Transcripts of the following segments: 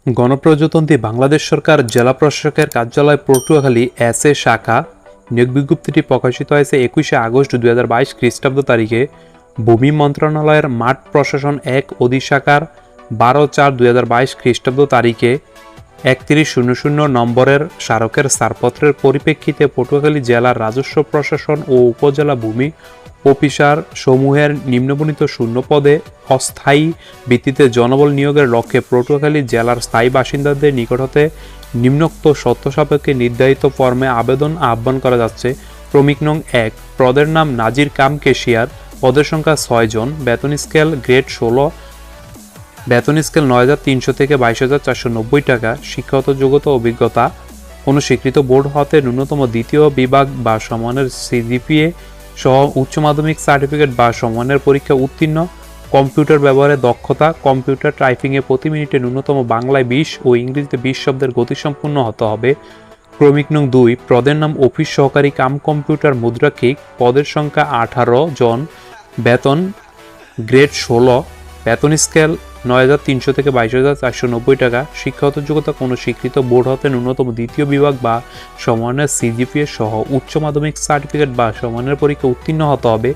গণপ্রজাতন্ত্রী বাংলাদেশ সরকার জেলা প্রশাসকের কার্যালয় পটুয়াখালী এস.এ. শাখা নিয়োগ বিজ্ঞপ্তিটি প্রকাশিত হয়েছে 21শে আগস্ট 2022 খ্রিস্টাব্দ তারিখে। ভূমি মন্ত্রণালয়ের মাঠ প্রশাসন 1 অধিশাখার 12/4/2022 খ্রিস্টাব্দ তারিখে 3100 নম্বরের স্মারকের ছাড়পত্রের পরিপ্রেক্ষিতে পটুয়াখালী জেলার রাজস্ব প্রশাসন ও উপজেলা ভূমি অফিসার সমূহের নিম্নবর্ণিত শূন্য পদে অস্থায়ী ভিত্তিতে জনবল নিয়োগের লক্ষ্যে পটুয়াখালী জেলার স্থায়ী বাসিন্দাদের নিকট হতে নিম্নোক্ত শর্ত সাপেক্ষে নির্ধারিত ফর্মে আবেদন আহ্বান করা যাচ্ছে। ক্রমিক নং 1, পদের নাম নাজির কাম কেশিয়ার, পদের সংখ্যা 6 জন, বেতন স্কেল গ্রেড 16, বেতন স্কেল 9,300 থেকে 22,490 টাকা। শিক্ষাগত যোগ্যতা অভিজ্ঞতা কোনো স্বীকৃত বোর্ড হতে ন্যূনতম দ্বিতীয় বিভাগ বা সমানের সিজিপিএ সহ উচ্চ মাধ্যমিক সার্টিফিকেট বা সমানের পরীক্ষা উত্তীর্ণ। কম্পিউটার ব্যবহারে দক্ষতা, কম্পিউটার টাইপিংয়ে প্রতি মিনিটে ন্যূনতম বাংলায় 20 ও ইংরেজিতে 20 শব্দের গতিসম্পন্ন হতে হবে। ক্রমিক নং 2, পদের নাম অফিস সহকারী কাম কম্পিউটার মুদ্রাক্ষিক, পদের সংখ্যা 18 জন, বেতন গ্রেড 16, বেতন স্কেল 9,300 থেকে 22,490 টাকা। শিক্ষাগত যোগ্যতা কোনো স্বীকৃত বোর্ড হতে ন্যূনতম দ্বিতীয় বিভাগ বা সমানের সিজিপিএ সহ উচ্চ মাধ্যমিক সার্টিফিকেট বা সমানের পরীক্ষা উত্তীর্ণ হতে হবে।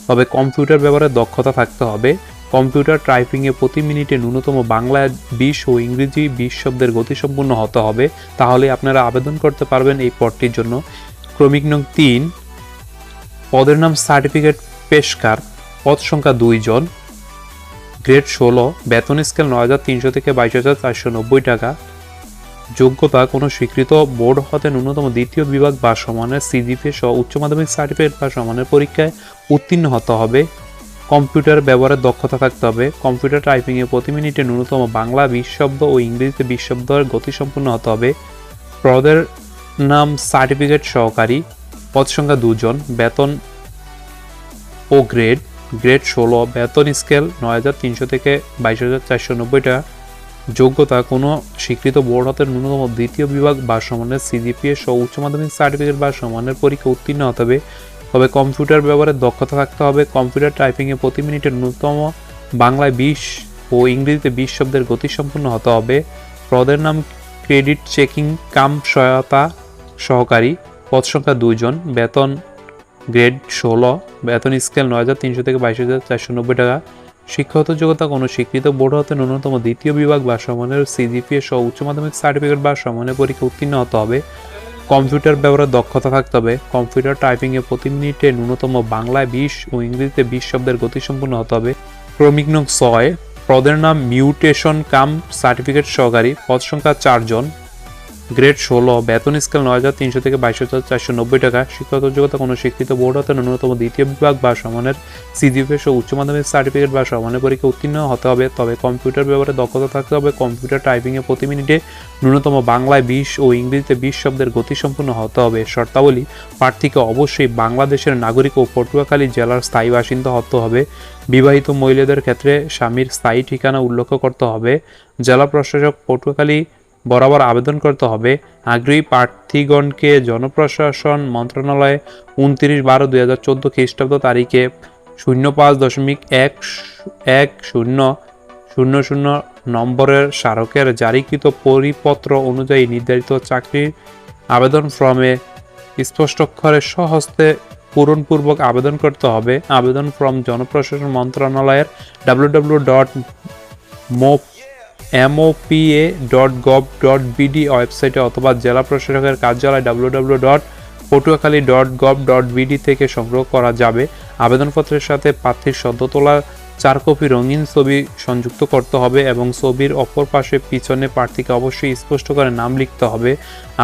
তবে কম্পিউটার ব্যবহারে দক্ষতা থাকতে হবে। কম্পিউটার টাইপিংয়ে প্রতি মিনিটে ন্যূনতম বাংলায় 20 ও ইংরেজি 20 শব্দের গতিসম্পন্ন হতে হবে। তাহলে আপনারা আবেদন করতে পারবেন এই পদটির জন্য। ক্রমিক নং 3, পদের নাম সার্টিফিকেট পেশকার, পদ সংখ্যা 2 জন, গ্রেড 16, বেতন স্কেল 9,300 থেকে 22,490 টাকা। যোগ্যতা কোনো স্বীকৃত বোর্ড হতে ন্যূনতম দ্বিতীয় বিভাগ বা সমানের সিজিপিএ সহ উচ্চ মাধ্যমিক সার্টিফিকেট বা সমানের পরীক্ষায় উত্তীর্ণ হতে হবে। কম্পিউটার ব্যবহারের দক্ষতা থাকতে হবে। কম্পিউটার টাইপিংয়ে প্রতি মিনিটে ন্যূনতম বাংলা 20 শব্দ ও ইংরেজিতে 20 শব্দের গতিসম্পন্ন হতে হবে। পদের নাম সার্টিফিকেট সহকারী, পদ সংখ্যা 2 জন, বেতন ও গ্রেড 16, বেতন স্কেল 9,300 থেকে 22,490 টাকা। যোগ্যতা কোনো স্বীকৃত বোর্ড হতে ন্যূনতম দ্বিতীয় বিভাগ বা সমানের সিজিপিএ সহ উচ্চ মাধ্যমিক সার্টিফিকেট বা সমানের পরীক্ষা উত্তীর্ণ হতে হবে। তবে কম্পিউটার ব্যবহারের দক্ষতা থাকতে হবে। কম্পিউটার টাইপিংয়ে প্রতি মিনিটে ন্যূনতম বাংলায় 20 ও ইংরেজিতে 20 শব্দের গতিসম্পন্ন হতে হবে। পদের নাম ক্রেডিট চেকিং কাম সহায়তা সহকারী, পদ সংখ্যা 2 জন, বেতন গ্রেড 16, বেতন স্কেল 9,300 থেকে 22,490 টাকা। শিক্ষাগত যোগ্যতা কোনো স্বীকৃত বোর্ড হতে ন্যূনতম দ্বিতীয় বিভাগ বা সমানের সিজিপিএ সহ উচ্চ মাধ্যমিক সার্টিফিকেট বা সমানের পরীক্ষা উত্তীর্ণ হতে হবে। কম্পিউটার ব্যবহারের দক্ষতা থাকতে হবে। কম্পিউটার টাইপিংয়ে প্রতি মিনিটে ন্যূনতম বাংলায় 20 ও ইংরেজিতে 20 শব্দের গতিসম্পন্ন হতে হবে। ক্রমিক নং 6, পদের নাম মিউটেশন কাম সার্টিফিকেট সহকারী, পদ সংখ্যা 4 জন, গ্রেড 16, বেতন স্কেল 9,300 থেকে 22,490 টাকা। শিক্ষাগত যোগ্যতা কোনো স্বীকৃত বোর্ড হতে ন্যূনতম দ্বিতীয় বিভাগ বা সমানের সিজিপিএ সহ উচ্চ মাধ্যমিক সার্টিফিকেট বা সমানের পরীক্ষা উত্তীর্ণ হতে হবে। তবে কম্পিউটার ব্যবহারে দক্ষতা থাকতে হবে। কম্পিউটার টাইপিংয়ে প্রতি মিনিটে ন্যূনতম বাংলায় 20 ও ইংরেজিতে 20 শব্দের গতিসম্পন্ন হতে হবে। শর্তাবলী: প্রার্থীকে অবশ্যই বাংলাদেশের নাগরিক ও পটুয়াখালী জেলার স্থায়ী বাসিন্দা হতে হবে। বিবাহিত মহিলাদের ক্ষেত্রে স্বামীর স্থায়ী ঠিকানা উল্লেখ করতে হবে। জেলা প্রশাসক পটুয়াখালী বরাবর আবেদন করতে হবে। আগ্রহী প্রার্থীগণকে জনপ্রশাসন মন্ত্রণালয়ে 29/12/2014 খ্রিস্টাব্দ তারিখে 05.1000 নম্বরের স্মারকের জারিকৃত পরিপত্র অনুযায়ী নির্ধারিত চাকরির আবেদন ফর্মে স্পষ্টাক্ষরে স্বহস্তে পূরণপূর্বক আবেদন করতে হবে। আবেদন ফর্ম জনপ্রশাসন মন্ত্রণালয়ের www.mopa.gov.bd ওয়েবসাইটে অথবা জেলা প্রশাসকের কার্যালয় www.পটুয়াখালী.gov.bd থেকে সংগ্রহ করা যাবে। আবেদনপত্রের সাথে প্রার্থীর সদ্য তোলা 4 কপি রঙিন ছবি সংযুক্ত করতে হবে এবং ছবির অপর পাশে পিছনে প্রার্থীকে অবশ্যই স্পষ্ট করে নাম লিখতে হবে।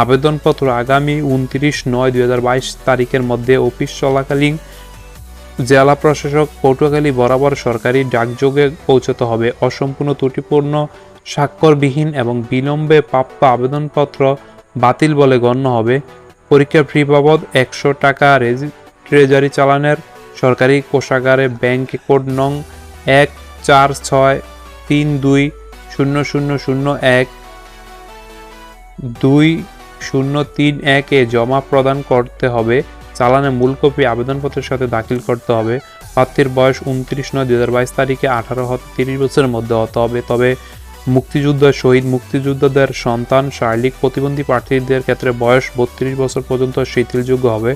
আবেদনপত্র আগামী 29/9/2022 তারিখের মধ্যে অফিস চলাকালীন জেলা প্রশাসক পটুয়াখালী বরাবর সরকারি ডাকযোগে পৌঁছতে হবে। অসম্পূর্ণ, ত্রুটিপূর্ণ, স্বাক্ষরবিহীন এবং বিলম্বে প্রাপ্ত আবেদনপত্র বাতিল বলে গণ্য হবে। পরীক্ষার ফি বাবদ 100 টাকা ট্রেজারি চালানের সরকারি কোষাগারে ব্যাংক কোড নং 1463200012031 জমা প্রদান করতে হবে। চালানের মূল কপি আবেদনপত্রের সাথে দাখিল করতে হবে। প্রার্থীর বয়স 29/9/2022 তারিখে 18 হতে 30 বছরের মধ্যে হতে হবে। তবে মুক্তিযোদ্ধা, শহীদ মুক্তিযোদ্ধাদের সন্তান, শারীরিক প্রতিবন্ধী প্রার্থীদের ক্ষেত্রে বয়স 32 বছর পর্যন্ত শিথিলযোগ্য হবে।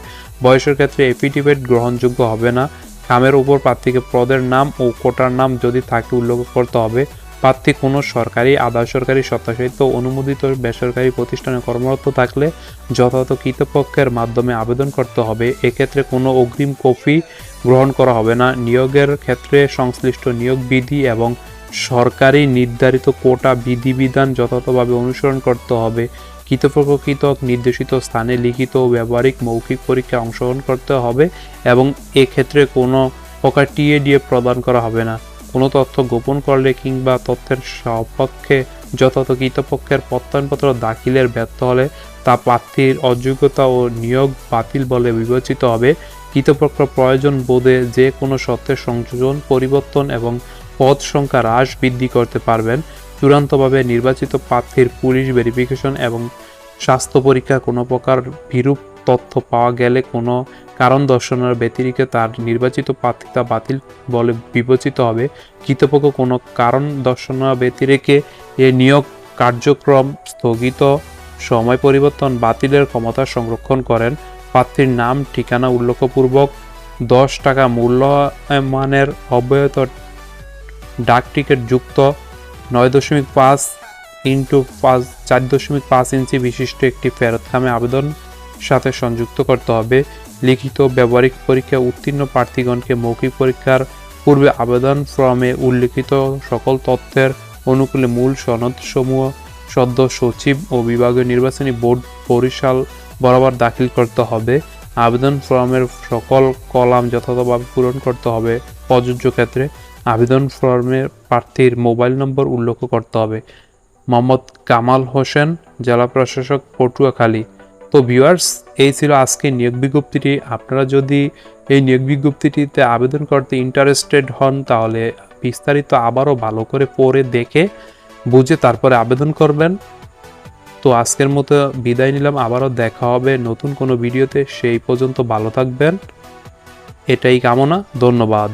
বয়সের ক্ষেত্রে এফিডেভিট গ্রহণযোগ্য হবে না। খামের উপর প্রার্থীকে পদের নাম ও কোটার নাম যদি থাকে উল্লেখ করতে হবে। প্রার্থী কোনো সরকারি, আধা সরকারি, স্বত্বায়ত্ত অনুমোদিত বেসরকারি প্রতিষ্ঠানে কর্মরত থাকলে যথাযথ কর্তৃপক্ষের মাধ্যমে আবেদন করতে হবে। এক্ষেত্রে কোনো অগ্রিম কপি গ্রহণ করা হবে না। নিয়োগের ক্ষেত্রে সংশ্লিষ্ট নিয়োগ বিধি এবং সরকারি নির্ধারিত কোটা বিধিবিধান যথাযথভাবে অনুসরণ করতে হবে। কর্তৃপক্ষ নির্দেশিত স্থানে লিখিত ও ব্যবহারিক মৌখিক পরীক্ষায় অংশগ্রহণ করতে হবে এবং এক্ষেত্রে কোনো প্রকার টিএডিএ প্রদান করা হবে না। কোনো তথ্য গোপন করলে কিংবা তথ্যের সপক্ষে যথাযথ কর্তৃপক্ষের প্রত্যয়নপত্র দাখিলের ব্যর্থ হলে তা প্রার্থীর অযোগ্যতা ও নিয়োগ বাতিল বলে বিবেচিত হবে। কর্তৃপক্ষ প্রয়োজন বোধে যে কোনো সত্যের সংযোজন, পরিবর্তন এবং পদ সংখ্যা হ্রাস বৃদ্ধি করতে পারবেন। চূড়ান্তভাবে নির্বাচিত প্রার্থীর পুলিশ ভেরিফিকেশন এবং স্বাস্থ্য পরীক্ষা কোনো প্রকার বিরূপ তথ্য পাওয়া গেলে কোনো কারণ দর্শানোর ব্যতিরেকে তার নির্বাচিত প্রার্থিতা বাতিল বলে বিবেচিত হবে। কর্তৃপক্ষ কোনো কারণ দর্শানোর ব্যতিরেকে এ নিয়োগ কার্যক্রম স্থগিত, সময় পরিবর্তন, বাতিলের ক্ষমতা সংরক্ষণ করেন। প্রার্থীর নাম, ঠিকানা উল্লেখপূর্বক 10 টাকা মূল্যমানের অব্যয়ত ডাক টিকিট যুক্ত 9.5 × 4.5 ইঞ্চি বিশিষ্ট একটি ফেরতখামে আবেদন সাথে সংযুক্ত করতে হবে। লিখিত ব্যবহারিক পরীক্ষা উত্তীর্ণ প্রার্থীগণকে মৌখিক পরীক্ষার পূর্বে আবেদন ফর্মে উল্লিখিত সকল তথ্যের অনুকূলে মূল সনদসমূহ সদ্য সচিব ও বিভাগীয় নির্বাচনী বোর্ড বরিশাল বরাবর দাখিল করতে হবে। আবেদন ফর্মের সকল কলাম যথাযথভাবে পূরণ করতে হবে। প্রযোজ্য ক্ষেত্রে আবেদন ফর্মে প্রার্থীর মোবাইল নম্বর উল্লেখ করতে হবে। মোহাম্মদ কামাল হোসেন, জেলা প্রশাসক, পটুয়াখালী। তো ভিউয়ার্স, এই ছিল আজকে নিয়োগ বিজ্ঞপ্তিটি। আপনারা যদি এই নিয়োগ বিজ্ঞপ্তিটিতে আবেদন করতে ইন্টারেস্টেড হন তাহলে বিস্তারিত আবারও ভালো করে পড়ে দেখে বুঝে তারপরে আবেদন করবেন। তো আজকের মতো বিদায় নিলাম, আবারও দেখা হবে নতুন কোনো ভিডিওতে। সেই পর্যন্ত ভালো থাকবেন, এটাই কামনা। ধন্যবাদ।